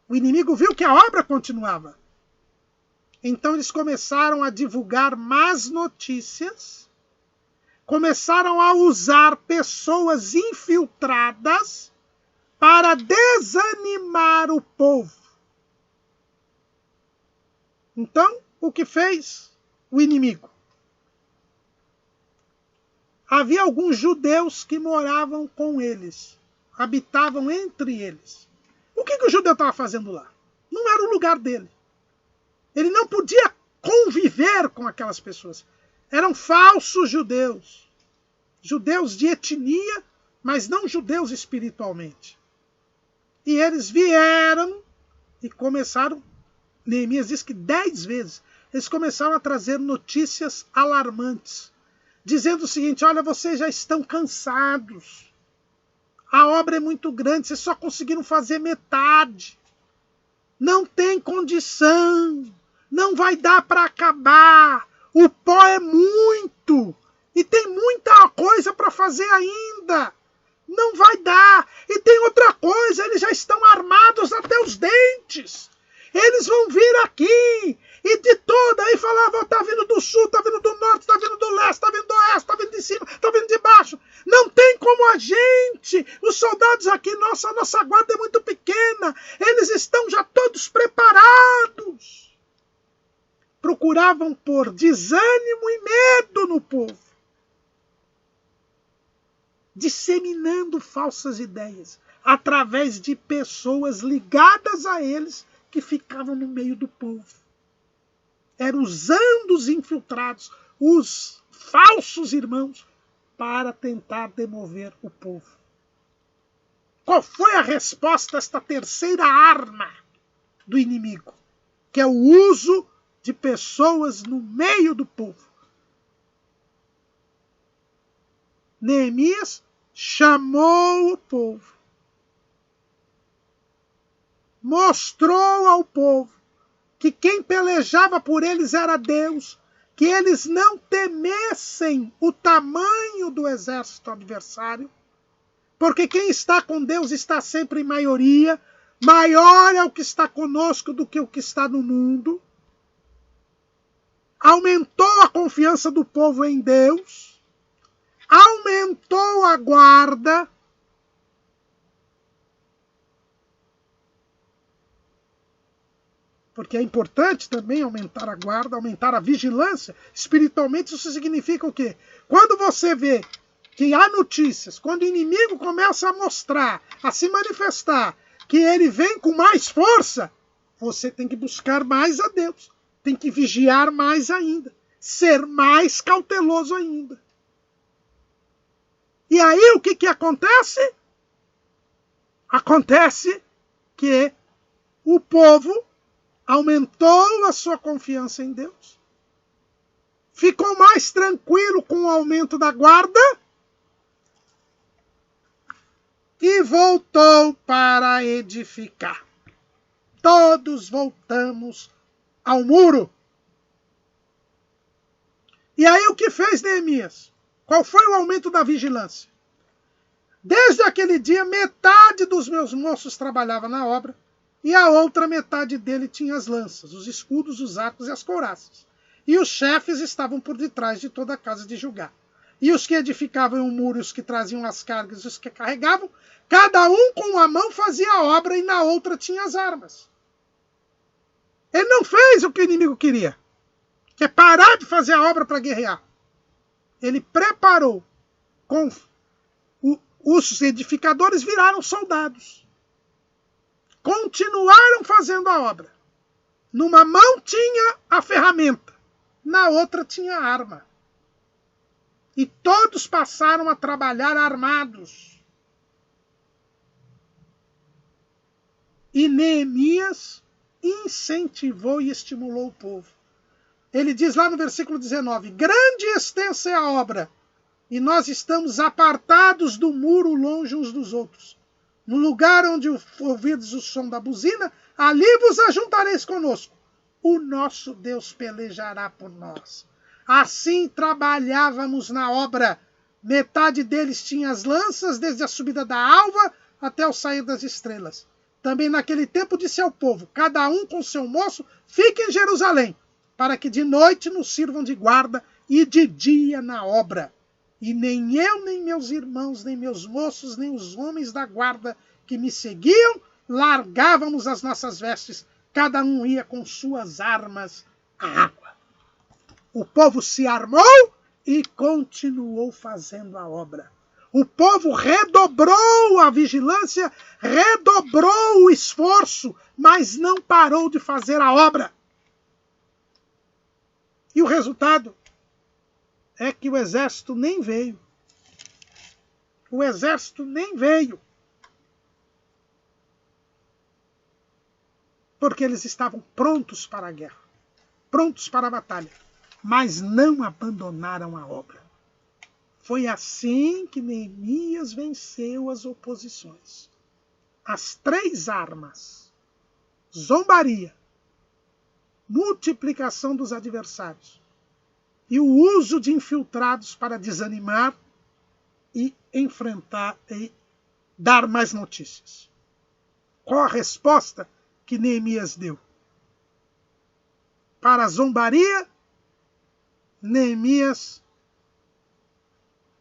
O inimigo viu que a obra continuava. Então eles começaram a divulgar más notícias, começaram a usar pessoas infiltradas para desanimar o povo. Então, o que fez o inimigo? Havia alguns judeus que moravam com eles, habitavam entre eles. O que o judeu estava fazendo lá? Não era o lugar dele. Ele não podia conviver com aquelas pessoas. Eram falsos judeus. Judeus de etnia, mas não judeus espiritualmente. E eles vieram e começaram, Neemias diz que 10 vezes, eles começaram a trazer notícias alarmantes, dizendo o seguinte: olha, vocês já estão cansados, a obra é muito grande, vocês só conseguiram fazer metade, não tem condição, não vai dar para acabar, o pó é muito, e tem muita coisa para fazer ainda, não vai dar. E tem outra coisa, eles já estão armados até os dentes, eles vão vir aqui, e de toda, aí falava, tá vindo do sul, tá vindo do norte, tá vindo do leste, tá vindo do oeste, tá vindo de cima, tá vindo de baixo. Não tem como a gente, os soldados aqui, a nossa guarda é muito pequena, eles estão já todos preparados. Procuravam pôr desânimo e medo no povo, disseminando falsas ideias, através de pessoas ligadas a eles, que ficavam no meio do povo. Era usando os infiltrados, os falsos irmãos, para tentar demover o povo. Qual foi a resposta a esta terceira arma do inimigo? Que é o uso de pessoas no meio do povo. Neemias chamou o povo, mostrou ao povo que quem pelejava por eles era Deus, que eles não temessem o tamanho do exército adversário, porque quem está com Deus está sempre em maioria, maior é o que está conosco do que o que está no mundo. Aumentou a confiança do povo em Deus, aumentou a guarda, porque é importante também aumentar a guarda, aumentar a vigilância. Espiritualmente isso significa o quê? Quando você vê que há notícias, quando o inimigo começa a mostrar, a se manifestar, que ele vem com mais força, você tem que buscar mais a Deus, tem que vigiar mais ainda, ser mais cauteloso ainda. E aí o que acontece? Acontece que o povo aumentou a sua confiança em Deus, ficou mais tranquilo com o aumento da guarda e voltou para edificar. Todos voltamos ao muro. E aí o que fez Neemias? Qual foi o aumento da vigilância? Desde aquele dia, metade dos meus moços trabalhava na obra, e a outra metade dele tinha as lanças, os escudos, os arcos e as couraças. E os chefes estavam por detrás de toda a casa de julgar. E os que edificavam o muro, os que traziam as cargas, os que carregavam, cada um com uma mão fazia a obra e na outra tinha as armas. Ele não fez o que o inimigo queria, que é parar de fazer a obra para guerrear. Ele preparou. Os edificadores viraram soldados. Continuaram fazendo a obra. Numa mão tinha a ferramenta, na outra tinha a arma. E todos passaram a trabalhar armados. E Neemias incentivou e estimulou o povo. Ele diz lá no versículo 19: grande e extensa é a obra, e nós estamos apartados do muro longe uns dos outros. No lugar onde ouvirdes o som da buzina, ali vos ajuntareis conosco. O nosso Deus pelejará por nós. Assim trabalhávamos na obra. Metade deles tinha as lanças, desde a subida da alva até o sair das estrelas. Também naquele tempo disse ao povo: cada um com seu moço fique em Jerusalém, para que de noite nos sirvam de guarda e de dia na obra. E nem eu, nem meus irmãos, nem meus moços, nem os homens da guarda que me seguiam, largávamos as nossas vestes. Cada um ia com suas armas à água. O povo se armou e continuou fazendo a obra. O povo redobrou a vigilância, redobrou o esforço, mas não parou de fazer a obra. E o resultado é que o exército nem veio. O exército nem veio. porque eles estavam prontos para a guerra, prontos para a batalha, mas não abandonaram a obra. Foi assim que Neemias venceu as oposições. As 3 armas: zombaria, multiplicação dos adversários e o uso de infiltrados para desanimar e enfrentar e dar mais notícias. Qual a resposta que Neemias deu? Para a zombaria, Neemias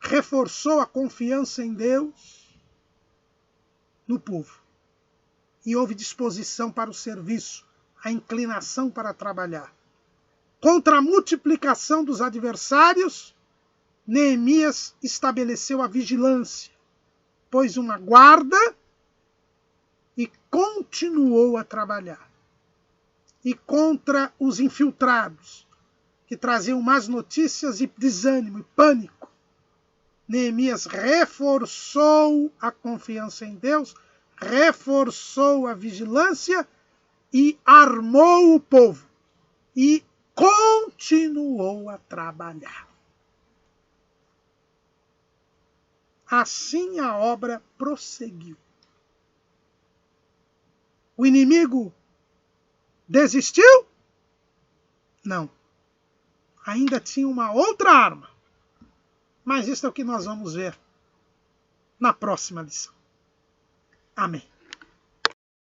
reforçou a confiança em Deus no povo. E houve disposição para o serviço, a inclinação para trabalhar. Contra a multiplicação dos adversários, Neemias estabeleceu a vigilância, pôs uma guarda e continuou a trabalhar. E contra os infiltrados, que traziam más notícias e desânimo e pânico, Neemias reforçou a confiança em Deus, reforçou a vigilância e armou o povo. E continuou a trabalhar. Assim a obra prosseguiu. O inimigo desistiu? Não. Ainda tinha uma outra arma. Mas isso é o que nós vamos ver na próxima lição. Amém.